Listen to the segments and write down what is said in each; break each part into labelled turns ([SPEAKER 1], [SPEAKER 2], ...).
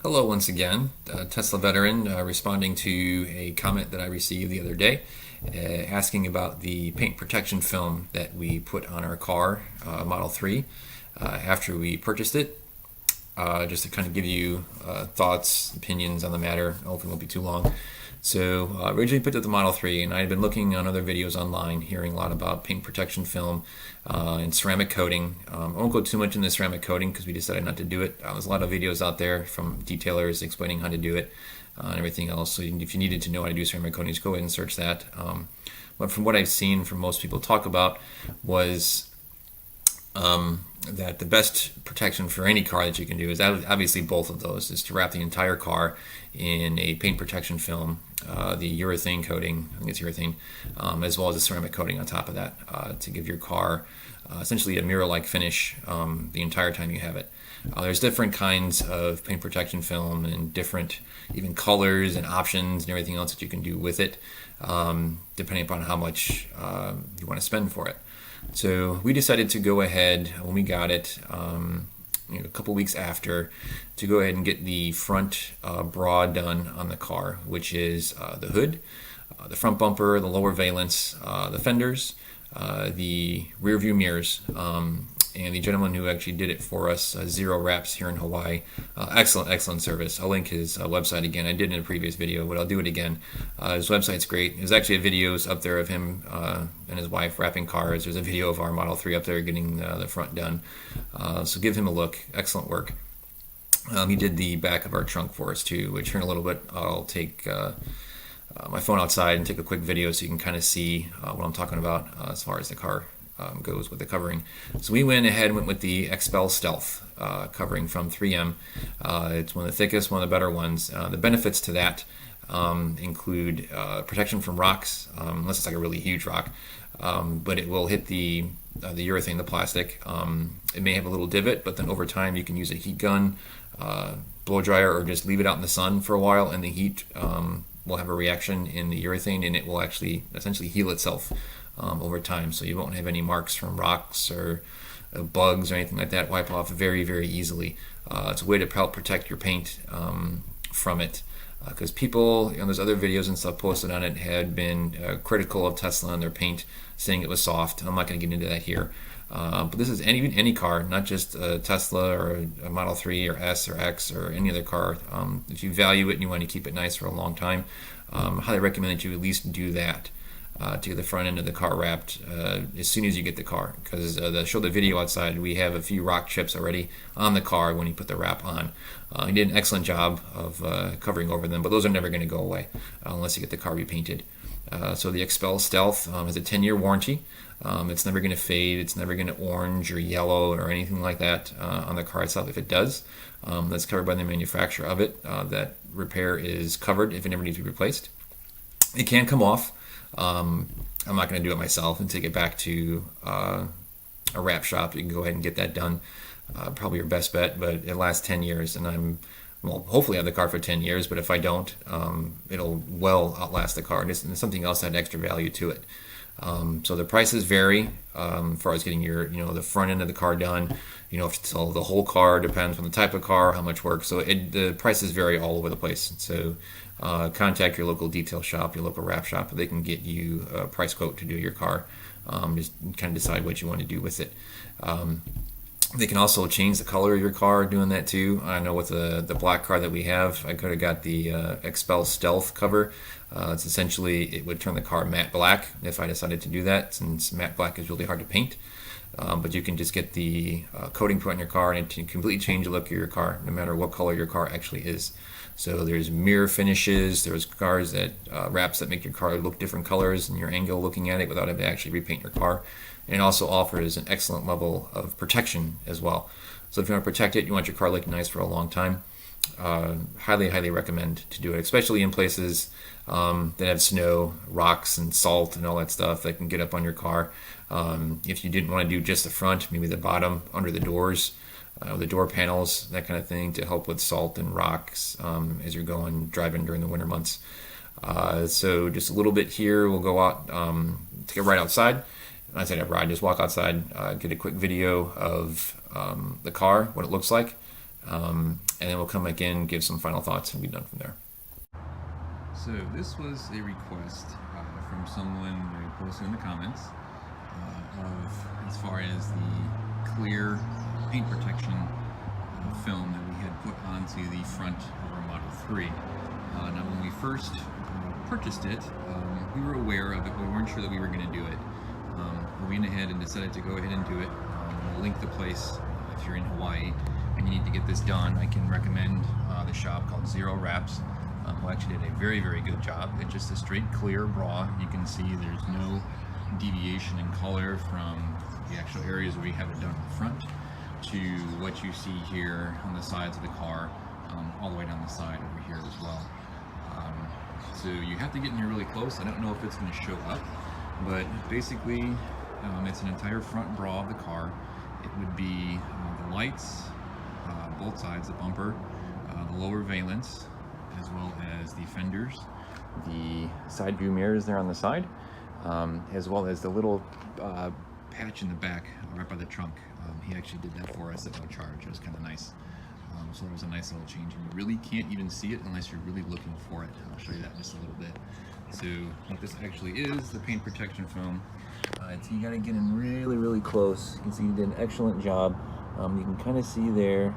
[SPEAKER 1] Hello once again, Tesla veteran responding to a comment that I received the other day asking about the paint protection film that we put on our car, Model 3, after we purchased it. Just to kind of give you thoughts, opinions on the matter. Hopefully it won't be too long. So originally put it the Model 3, and I had been looking on other videos online, hearing a lot about paint protection film and ceramic coating. I won't go too much into ceramic coating because we decided not to do it. There's a lot of videos out there from detailers explaining how to do it and everything else. So if you needed to know how to do ceramic coating, just go ahead and search that. But from what I've seen from most people talk about was that the best protection for any car that you can do is obviously both of those, is to wrap the entire car in a paint protection film, the urethane coating, I think it's urethane, as well as a ceramic coating on top of that, to give your car essentially a mirror-like finish the entire time you have it. There's different kinds of paint protection film and different even colors and options and everything else that you can do with it, depending upon how much you want to spend for it. So we decided to go ahead when we got it, a couple weeks after, to go ahead and get the front bra done on the car, which is the hood, the front bumper, the lower valence, the fenders, the rear view mirrors, and the gentleman who actually did it for us, Zero Wraps here in Hawaii. Excellent service. I'll link his website again. I did in a previous video, but I'll do it again. His website's great. There's actually a videos up there of him and his wife wrapping cars. There's a video of our Model 3 up there getting the front done. So give him a look. Excellent work. He did the back of our trunk for us too, which here in a little bit I'll take my phone outside and take a quick video so you can kind of see what I'm talking about as far as the car goes with the covering. So we went ahead and went with the XPEL Stealth covering from 3M. It's one of the thickest, one of the better ones. The benefits to that include protection from rocks, unless it's like a really huge rock, but it will hit the urethane, the plastic. It may have a little divot, but then over time you can use a heat gun, blow dryer, or just leave it out in the sun for a while, and the heat will have a reaction in the urethane, and it will actually essentially heal itself over time, so you won't have any marks from rocks or bugs or anything like that wipe off very, very easily. It's a way to help protect your paint from it, because people, there's other videos and stuff posted on it, had been critical of Tesla and their paint, saying it was soft. I'm not going to get into that here, but this is any car, not just a Tesla or a Model 3 or S or X or any other car. If you value it and you want to keep it nice for a long time, I highly recommend that you at least do that. To get the front end of the car wrapped as soon as you get the car, because to show the video outside, we have a few rock chips already on the car when you put the wrap on. He did an excellent job of covering over them, but those are never going to go away unless you get the car repainted. So the XPEL Stealth has a 10-year warranty. It's never going to fade. It's never going to orange or yellow or anything like that on the car itself. If it does, that's covered by the manufacturer of it. That repair is covered if it ever needs to be replaced. It can come off. I'm not going to do it myself and take it back to a wrap shop. You can go ahead and get that done. Probably your best bet, but it lasts 10 years, and hopefully I have the car for 10 years, but if I don't, it'll well outlast the car, and it's something else that had extra value to it. So the prices vary as far as getting your, the front end of the car done. If it's the whole car, depends on the type of car, how much work. So the prices vary all over the place. So contact your local detail shop, your local wrap shop. They can get you a price quote to do your car. Just kind of decide what you want to do with it. They can also change the color of your car doing that too. I know with the black car that we have, I could have got the XPEL Stealth cover. It's essentially, it would turn the car matte black if I decided to do that, since matte black is really hard to paint. But you can just get the coating put on your car, and it can completely change the look of your car, no matter what color your car actually is. So there's mirror finishes, there's cars that wraps that make your car look different colors and your angle looking at it without having to actually repaint your car. And it also offers an excellent level of protection as well. So if you want to protect it, you want your car looking nice for a long time, highly recommend to do it, especially in places that have snow, rocks, and salt and all that stuff that can get up on your car. If you didn't want to do just the front, maybe the bottom under the doors, the door panels, that kind of thing, to help with salt and rocks as you're driving during the winter months. So just a little bit here. We'll go out, take a ride outside. I said ride, just walk outside, get a quick video of the car, what it looks like, and then we'll come back in, give some final thoughts, and be done from there.
[SPEAKER 2] So this was a request from someone who posted in the comments of as far as the clear paint protection film that we had put onto the front of our Model 3. Now when we first purchased it, we were aware of it, but we weren't sure that we were going to do it. We went ahead and decided to go ahead and do it. We'll link the place if you're in Hawaii and you need to get this done. I can recommend the shop called Zero Wraps, who actually did a very, very good job. It's just a straight clear raw. You can see there's no deviation in color from the actual areas where we have it done in the front to what you see here on the sides of the car, all the way down the side over here as well. So you have to get in here really close. I don't know if it's going to show up, but basically it's an entire front bra of the car. It would be the lights, both sides, the bumper, the lower valence, as well as the fenders, the side view mirrors there on the side, as well as the little patch in the back right by the trunk. He actually did that for us at no charge. It was kind of nice. So it was a nice little change, and you really can't even see it unless you're really looking for it. I'll show you that in just a little bit. So what this actually is, the paint protection foam. You got to get in really, really close. You can see he did an excellent job. You can kind of see there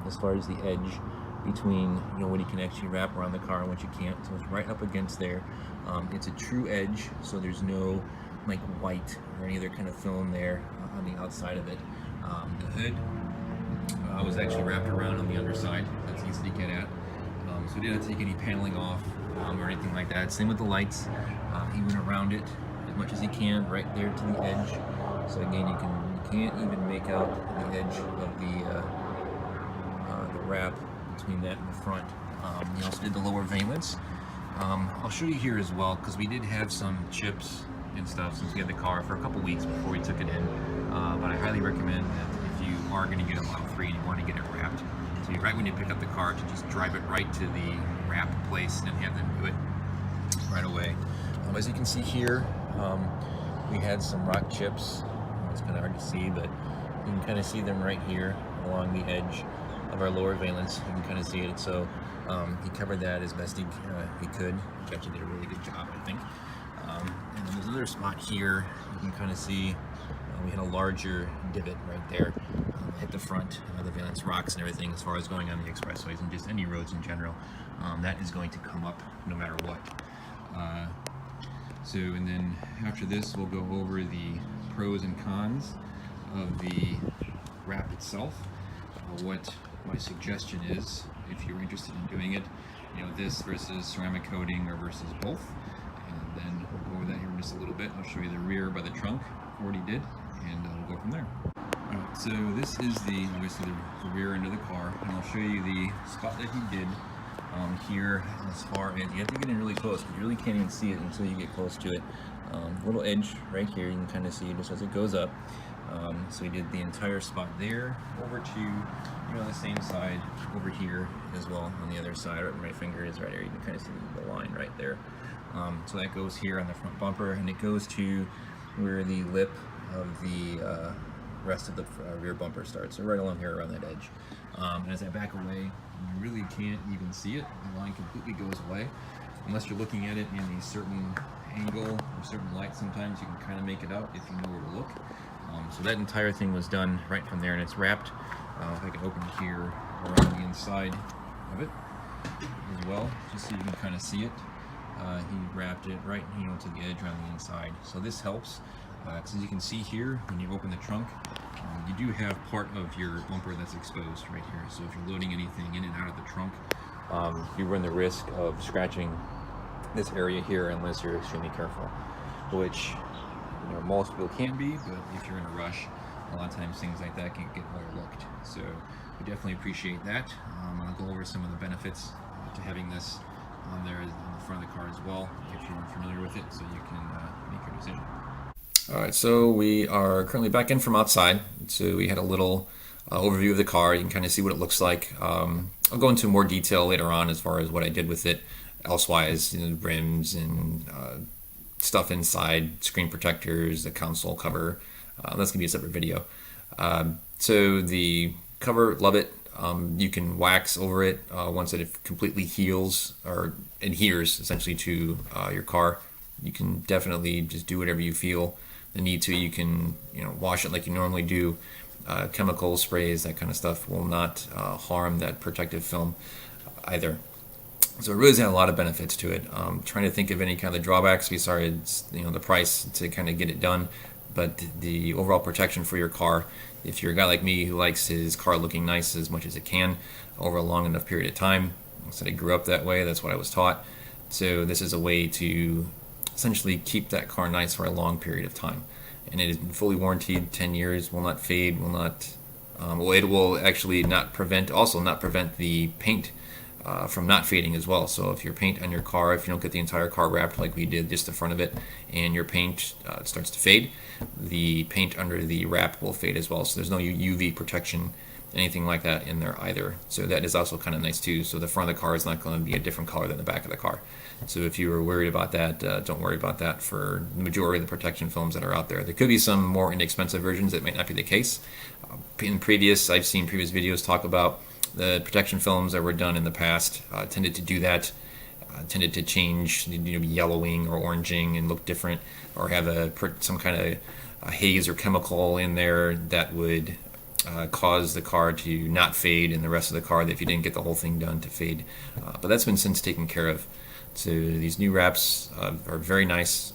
[SPEAKER 2] as far as the edge between what you can actually wrap around the car and what you can't. So it's right up against there. It's a true edge, so there's no like white or any other kind of film there on the outside of it. The hood was actually wrapped around on the underside. That's easy to get at. So we didn't take any paneling off or anything like that. Same with the lights. He went around it as much as he can, right there to the edge. So again, you can't even make out the edge of the wrap between that and the front. He also did the lower valence. I'll show you here as well, because we did have some chips and stuff since we had the car for a couple weeks before we took it in. But I highly recommend that if you are going to get a Model 3 and you want to get it wrapped, so right when you pick up the car, to just drive it right to the wrap place and have them do it right away. As you can see here, we had some rock chips. It's kind of hard to see, but you can kind of see them right here along the edge of our lower valence. You can kind of see it. So he covered that as best he could, which actually did a really good job, I think. And then there's another spot here. You can kind of see we had a larger divot right there. Hit the front, the valence rocks and everything, as far as going on the expressways and just any roads in general. That is going to come up no matter what. And then after this, we'll go over the pros and cons of the wrap itself. What my suggestion is, if you're interested in doing it, this versus ceramic coating or versus both. And then we'll go over that here in just a little bit. I'll show you the rear by the trunk, what he did, and we'll go from there. Alright, so this is obviously the rear end of the car, and I'll show you the spot that he did here. As far as, you have to get in really close, because you really can't even see it until you get close to it. Little edge right here, you can kind of see just as it goes up. So he did the entire spot there, over to the same side over here as well on the other side. Right where my finger is right here, you can kind of see the line right there. So that goes here on the front bumper, and it goes to where the lip of the rest of the rear bumper starts. So right along here around that edge. And as I back away, you really can't even see it. The line completely goes away. Unless you're looking at it in a certain angle or certain light, sometimes you can kind of make it out if you know where to look. So that entire thing was done right from there, and it's wrapped. If I can open it here around the inside of it as well, just so you can kind of see it. He wrapped it right to the edge around the inside. So this helps, because as you can see here, when you open the trunk, you do have part of your bumper that's exposed right here. So if you're loading anything in and out of the trunk, you run the risk of scratching this area here unless you're extremely careful, which most people can be, but if you're in a rush, a lot of times things like that can get overlooked. So we definitely appreciate that. I'll go over some of the benefits to having this on there on the front of the car as well, if you aren't familiar with it, so you can make your decision.
[SPEAKER 1] All right, so we are currently back in from outside. So we had a little overview of the car. You can kind of see what it looks like. I'll go into more detail later on as far as what I did with it, elsewise, rims and stuff inside, screen protectors, the console cover. That's gonna be a separate video. So the cover, love it. You can wax over it once it completely heals or adheres essentially to your car. You can definitely just do whatever you feel the need to. You can wash it like you normally do. Chemical sprays, that kind of stuff, will not harm that protective film either. So it really has a lot of benefits to it. Trying to think of any kind of drawbacks besides the price to kind of get it done, but the overall protection for your car. If you're a guy like me who likes his car looking nice as much as it can over a long enough period of time, I said I grew up that way. That's what I was taught. So this is a way to essentially keep that car nice for a long period of time, and it is fully warranted. 10 years, will not fade, will not. It will actually not prevent the paint from not fading as well. So if your paint on your car, if you don't get the entire car wrapped like we did, just the front of it, and your paint starts to fade, the paint under the wrap will fade as well. So there's no UV protection, anything like that in there either. So that is also kind of nice too. So the front of the car is not going to be a different color than the back of the car. So if you were worried about that, don't worry about that for the majority of the protection films that are out there. There could be some more inexpensive versions that might not be the case. I've seen previous videos talk about the protection films that were done in the past tended to do that, tended to change, be yellowing or oranging and look different, or have some kind of a haze or chemical in there that would cause the car to not fade, and the rest of the car, that if you didn't get the whole thing done, to fade. But that's been since taken care of. So these new wraps are very nice,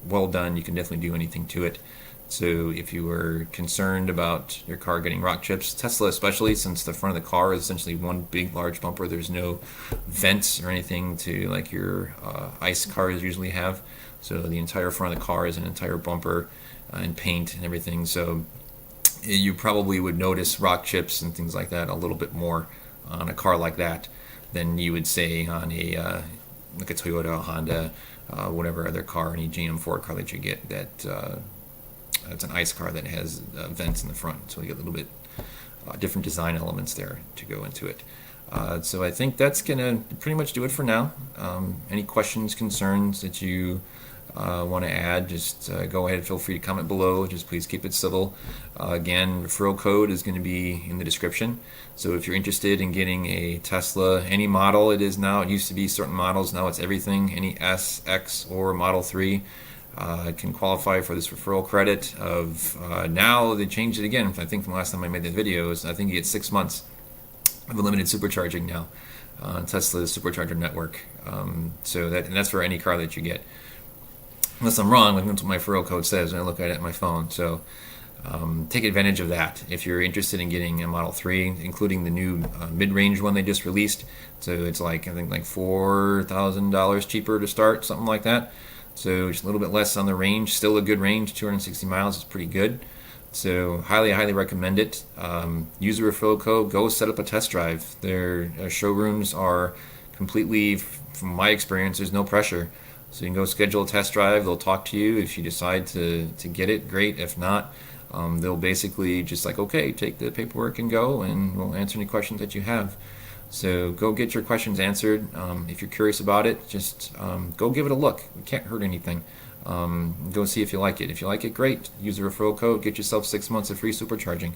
[SPEAKER 1] well done. You can definitely do anything to it. So if you were concerned about your car getting rock chips, Tesla especially, since the front of the car is essentially one big large bumper, there's no vents or anything to like your ICE cars usually have. So the entire front of the car is an entire bumper and paint and everything. So you probably would notice rock chips and things like that a little bit more on a car like that than you would say on like a Toyota, a Honda, whatever other car, any GM, Ford car that you get that it's an ICE car that has vents in the front, so you get a little bit different design elements there to go into it. So I think that's gonna pretty much do it for now. Any questions, concerns that you want to add, just go ahead, feel free to comment below. Just please keep it civil. Again, referral code is going to be in the description. So if you're interested in getting a Tesla, any model it is now, it used to be certain models, now it's everything, any S, X, or Model 3, can qualify for this referral credit of, now they changed it again. I think from the last time I made the videos, I think you get 6 months of unlimited supercharging now on Tesla's supercharger network. So that's for any car that you get. Unless I'm wrong, that's what my referral code says when I look at it on my phone. So take advantage of that if you're interested in getting a Model 3, including the new mid-range one they just released. So it's I think $4,000 cheaper to start, something like that. So just a little bit less on the range, still a good range, 260 miles is pretty good. So highly recommend it. Use the referral code, go set up a test drive. Their showrooms are completely, from my experience, there's no pressure. So you can go schedule a test drive, they'll talk to you. If you decide to get it, great. If not, they'll basically just okay, take the paperwork and go, and we'll answer any questions that you have. So go get your questions answered. If you're curious about it, just go give it a look. It can't hurt anything. Go see if you like it. If you like it, great. Use the referral code. Get yourself 6 months of free supercharging.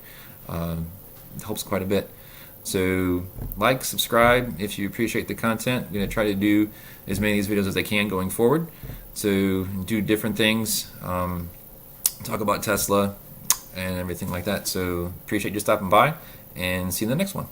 [SPEAKER 1] It helps quite a bit. So like, subscribe if you appreciate the content. I'm going to try to do as many of these videos as I can going forward. So do different things. Talk about Tesla and everything like that. So appreciate you stopping by, and see you in the next one.